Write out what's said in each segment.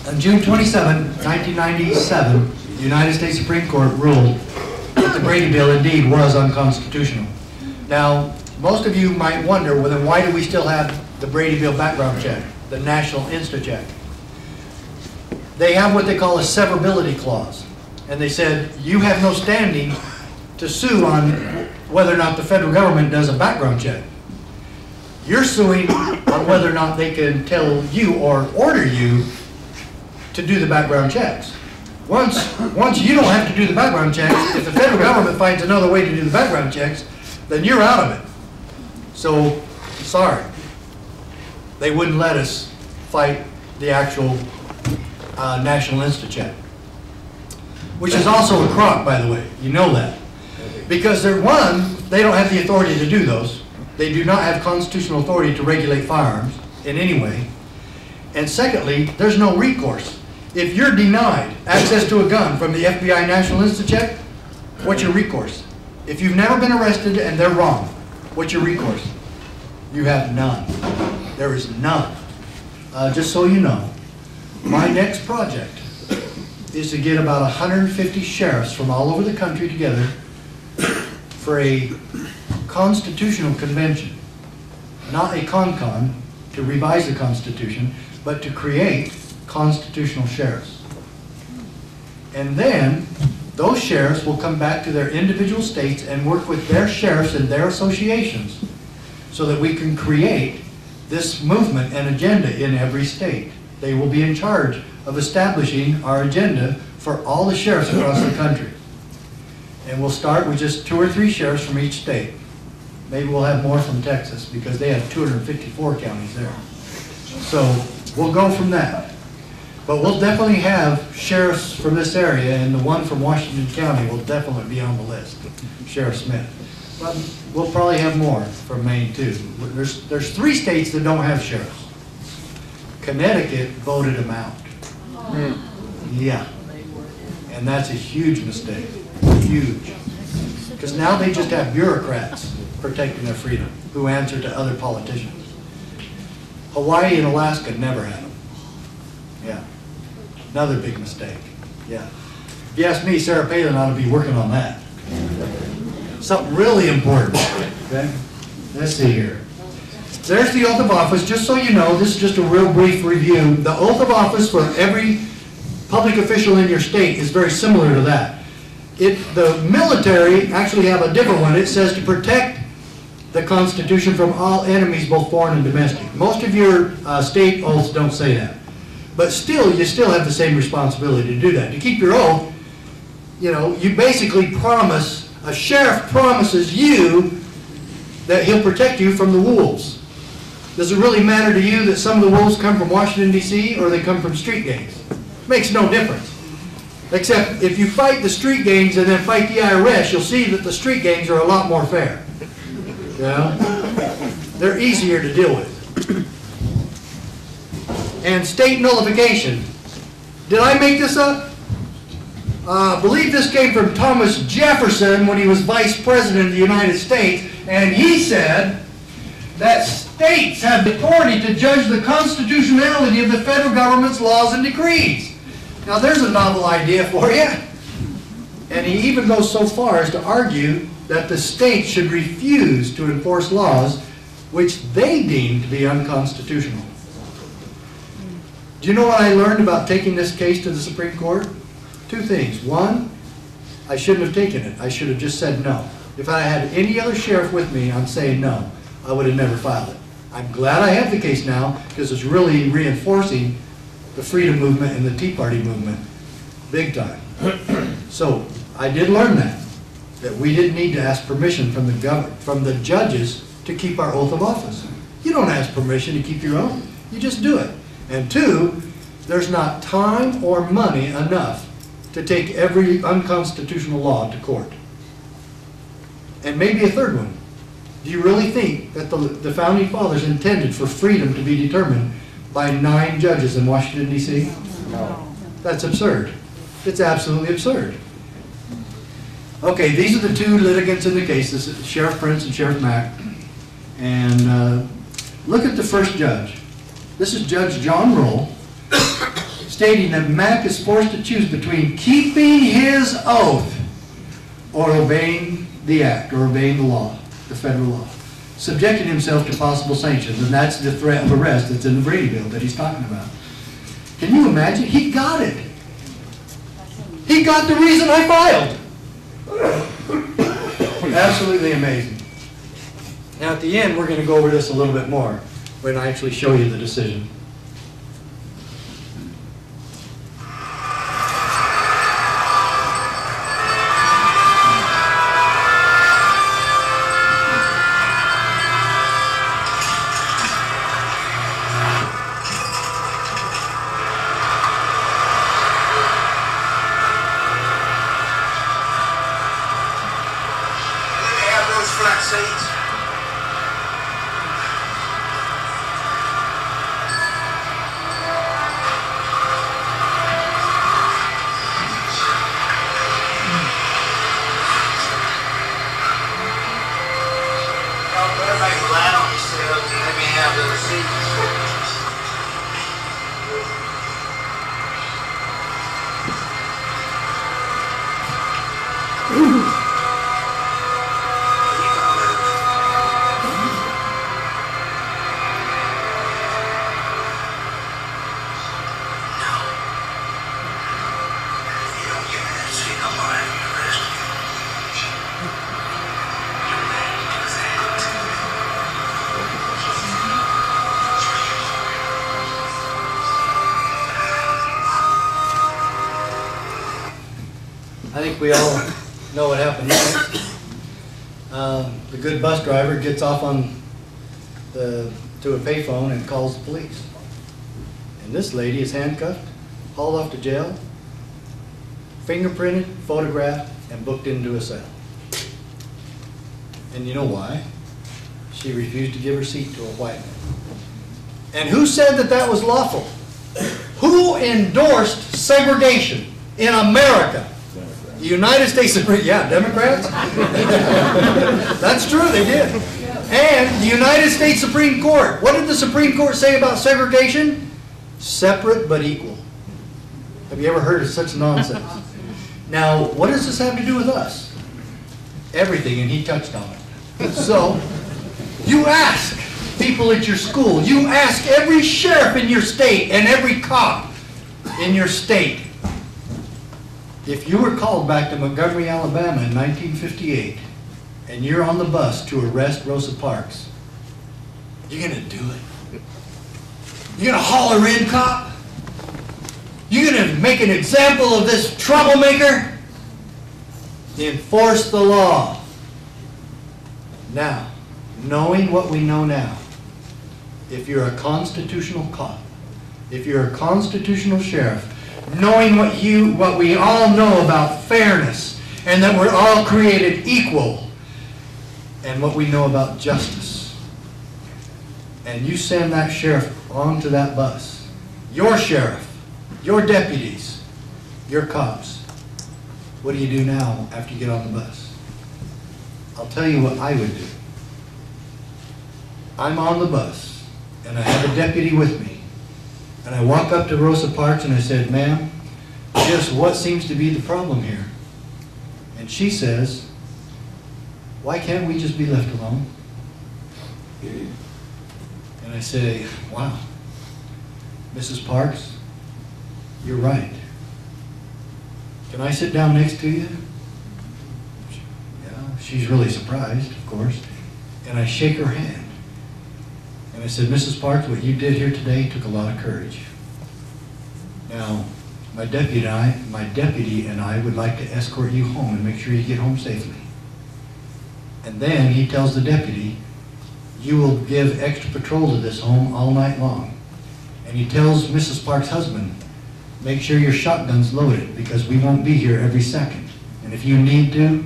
On June 27, 1997, the United States Supreme Court ruled that the Brady Bill indeed was unconstitutional. Now, most of you might wonder, well, then why do we still have the Brady Bill background check, the National Insta Check? They have what they call a severability clause. And they said, you have no standing to sue on whether or not the federal government does a background check. You're suing on whether or not they can tell you or order you to do the background checks. Once you don't have to do the background checks, if the federal government finds another way to do the background checks, then you're out of it. So, sorry. They wouldn't let us fight the actual National Insta Check, which is also a crock, by the way. You know that. Because they're one, they don't have the authority to do those. They do not have constitutional authority to regulate firearms in any way. And secondly, there's no recourse. If you're denied access to a gun from the FBI National Insta Check, what's your recourse? If you've never been arrested and they're wrong, what's your recourse? You have none. There is none. Just so you know, my next project is to get about 150 sheriffs from all over the country together for a constitutional convention, not a con-con to revise the Constitution, but to create constitutional sheriffs. And then those sheriffs will come back to their individual states and work with their sheriffs and their associations so that we can create this movement and agenda in every state. They will be in charge of establishing our agenda for all the sheriffs across the country. And we'll start with just 2 or 3 sheriffs from each state. Maybe we'll have more from Texas because they have 254 counties there. So we'll go from that. But we'll definitely have sheriffs from this area, and the one from Washington County will definitely be on the list, Sheriff Smith. But we'll probably have more from Maine too. There's 3 states that don't have sheriffs. Connecticut voted them out. Yeah. And that's a huge mistake. Huge. Because now they just have bureaucrats protecting their freedom who answer to other politicians. Hawaii and Alaska never had them. Yeah. Another big mistake. Yeah. If you ask me, Sarah Palin ought to be working on that. Something really important. Okay? Let's see here. There's the oath of office. Just so you know, this is just a real brief review. The oath of office for every public official in your state is very similar to that. The military actually have a different one. It says to protect the Constitution from all enemies, both foreign and domestic. Most of your state oaths don't say that. But still, you still have the same responsibility to do that. To keep your oath, you know, you basically promise, a sheriff promises you that he'll protect you from the wolves. Does it really matter to you that some of the wolves come from Washington, D.C. or they come from street gangs? Makes no difference. Except if you fight the street gangs and then fight the IRS, you'll see that the street gangs are a lot more fair. You know? They're easier to deal with. And state nullification. Did I make this up? I believe this came from Thomas Jefferson when he was Vice President of the United States, and he said that states have the authority to judge the constitutionality of the federal government's laws and decrees. Now there's a novel idea for you. And he even goes so far as to argue that the states should refuse to enforce laws which they deem to be unconstitutional. Do you know what I learned about taking this case to the Supreme Court? 2 things. One, I shouldn't have taken it. I should have just said no. If I had any other sheriff with me, I'm saying no. I would have never filed it. I'm glad I have the case now because it's really reinforcing the freedom movement and the Tea Party movement big time. So I did learn that we didn't need to ask permission from the judges to keep our oath of office. You don't ask permission to keep your oath. You just do it. And 2, there's not time or money enough to take every unconstitutional law to court. And maybe a 3rd one. Do you really think that the Founding Fathers intended for freedom to be determined by 9 judges in Washington, D.C.? No. That's absurd. It's absolutely absurd. Okay, these are the 2 litigants in the case. This is Sheriff Prince and Sheriff Mack. And look at the first judge. This is Judge John Roll. stating that Mack is forced to choose between keeping his oath or obeying the act, or obeying the law, the federal law, subjecting himself to possible sanctions, and that's the threat of arrest that's in the Brady Bill that he's talking about. Can you imagine? He got it. He got the reason I filed. Absolutely amazing. Now at the end, we're going to go over this a little bit more when I actually show you the decision. Flat seats. Y'all better make flat on yourselves and let me have those seats. I think we all know what happened next. The good bus driver gets off on to a payphone and calls the police. And this lady is handcuffed, hauled off to jail, fingerprinted, photographed, and booked into a cell. And you know why? She refused to give her seat to a white man. And who said that that was lawful? Who endorsed segregation in America? The United States Supreme, yeah, Democrats. That's true, they did. And the United States Supreme Court. What did the Supreme Court say about segregation? Separate but equal. Have you ever heard of such nonsense? Now, what does this have to do with us? Everything, and he touched on it. So, you ask people at your school, you ask every sheriff in your state and every cop in your state, if you were called back to Montgomery, Alabama in 1958, and you're on the bus to arrest Rosa Parks, you're going to do it. You're going to haul her in, cop? You're going to make an example of this troublemaker? Enforce the law. Now, knowing what we know now, if you're a constitutional cop, if you're a constitutional sheriff, knowing what we all know about fairness and that we're all created equal, and what we know about justice, and you send that sheriff onto that bus, your sheriff, your deputies, your cops, what do you do now after you get on the bus? I'll tell you what I would do. I'm on the bus and I have a deputy with me. And I walk up to Rosa Parks and I said, "Ma'am, just what seems to be the problem here?" And she says, "Why can't we just be left alone?" And I say, "Wow, Mrs. Parks, you're right. Can I sit down next to you?" Yeah, she's really surprised, of course. And I shake her hand. And I said, "Mrs. Parks, what you did here today took a lot of courage. Now, my deputy and I would like to escort you home and make sure you get home safely." And then he tells the deputy, "You will give extra patrol to this home all night long." And he tells Mrs. Parks' husband, "Make sure your shotgun's loaded because we won't be here every second. And if you need to,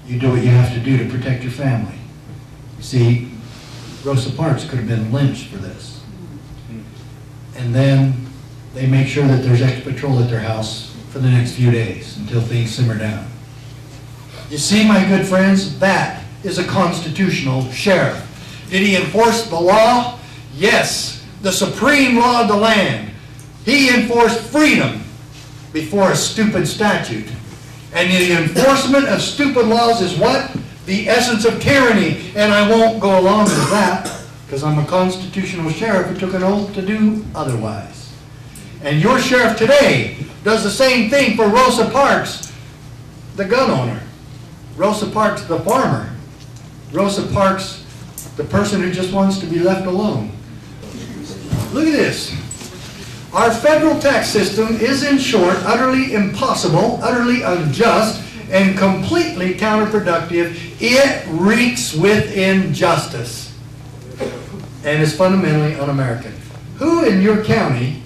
you do what you have to do to protect your family." See, Rosa Parks could have been lynched for this. And then they make sure that there's extra patrol at their house for the next few days until things simmer down. You see, my good friends, that is a constitutional sheriff. Did he enforce the law? Yes, the supreme law of the land. He enforced freedom before a stupid statute. And the enforcement of stupid laws is what? The essence of tyranny. And I won't go along with that because I'm a constitutional sheriff who took an oath to do otherwise. And your sheriff today does the same thing for Rosa Parks, the gun owner. Rosa Parks, the farmer. Rosa Parks, the person who just wants to be left alone. Look at this. Our federal tax system is, in short, utterly impossible, utterly unjust, and completely counterproductive. It reeks with injustice and is fundamentally un-American. Who in your county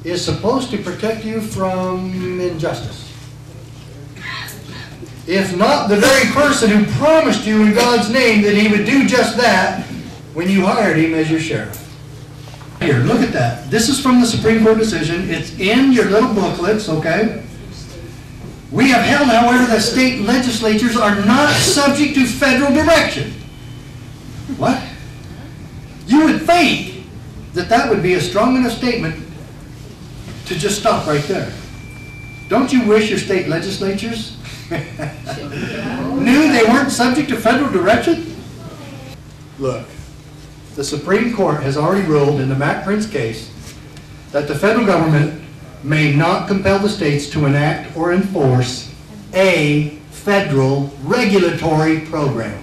is supposed to protect you from injustice? If not the very person who promised you in God's name that he would do just that when you hired him as your sheriff. Here, look at that. This is from the Supreme Court decision. It's in your little booklets, okay? We have held, however, that state legislatures are not subject to federal direction. What? You would think that that would be a strong enough statement to just stop right there. Don't you wish your state legislatures knew they weren't subject to federal direction? Look, the Supreme Court has already ruled in the Mack Prince case that the federal government may not compel the states to enact or enforce a federal regulatory program.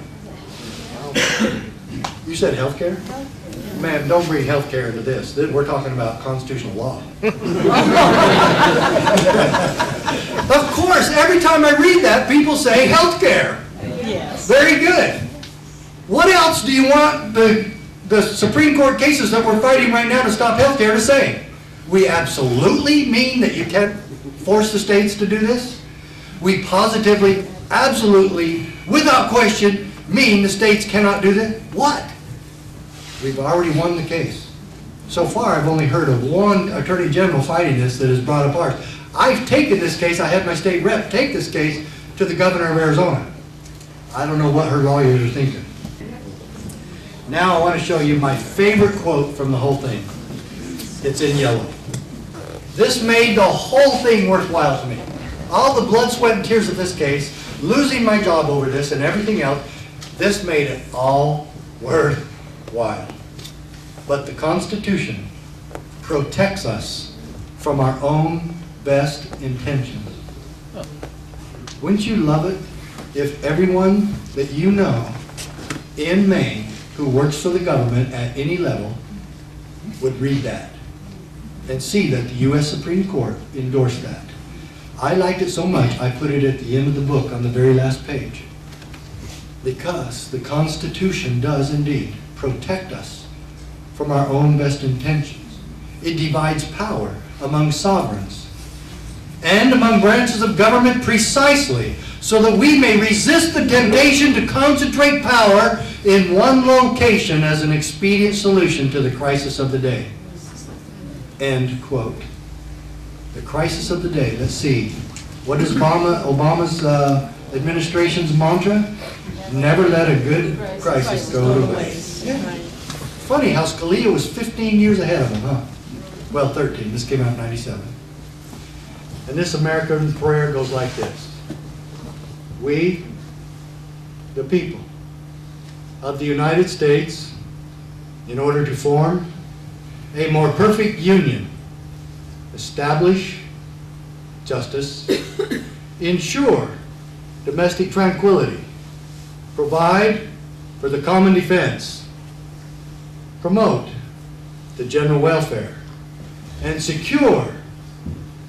You said health care? Man, don't bring health care into this. We're talking about constitutional law. Of course, every time I read that, people say health care. Yes. Very good. What else do you want the Supreme Court cases that we're fighting right now to stop health care to say? We absolutely mean that you can't force the states to do this. We positively, absolutely, without question, mean the states cannot do this. What? We've already won the case. So far, I've only heard of one attorney general fighting this that has brought up ours. I've taken this case, I had my state rep take this case to the governor of Arizona. I don't know what her lawyers are thinking. Now I want to show you my favorite quote from the whole thing. It's in yellow. This made the whole thing worthwhile to me. All the blood, sweat, and tears of this case, losing my job over this and everything else, this made it all worthwhile. But the Constitution protects us from our own best intentions. Wouldn't you love it if everyone that you know in Maine who works for the government at any level would read that and see that the U.S. Supreme Court endorsed that? I liked it so much, I put it at the end of the book on the very last page. Because the Constitution does indeed protect us from our own best intentions. It divides power among sovereigns and among branches of government precisely so that we may resist the temptation to concentrate power in one location as an expedient solution to the crisis of the day. End quote. The crisis of the day. Let's see. What is Obama's administration's mantra? Never let a good crisis go to waste. Yeah. Funny how Scalia was 15 years ahead of him, huh? Well, 13. This came out in 97. And this American prayer goes like this. We, the people of the United States, in order to form a more perfect union, establish justice, ensure domestic tranquility, provide for the common defense, promote the general welfare, and secure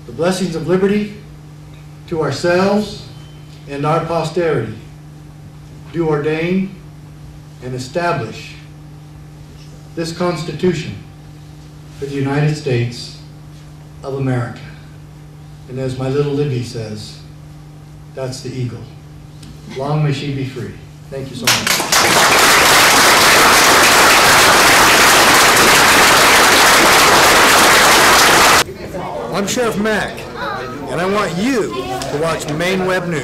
the blessings of liberty to ourselves and our posterity, do ordain and establish this Constitution for the United States of America. And as my little Libby says, that's the eagle. Long may she be free. Thank you so much. I'm Sheriff Mack, and I want you to watch Maine Web News.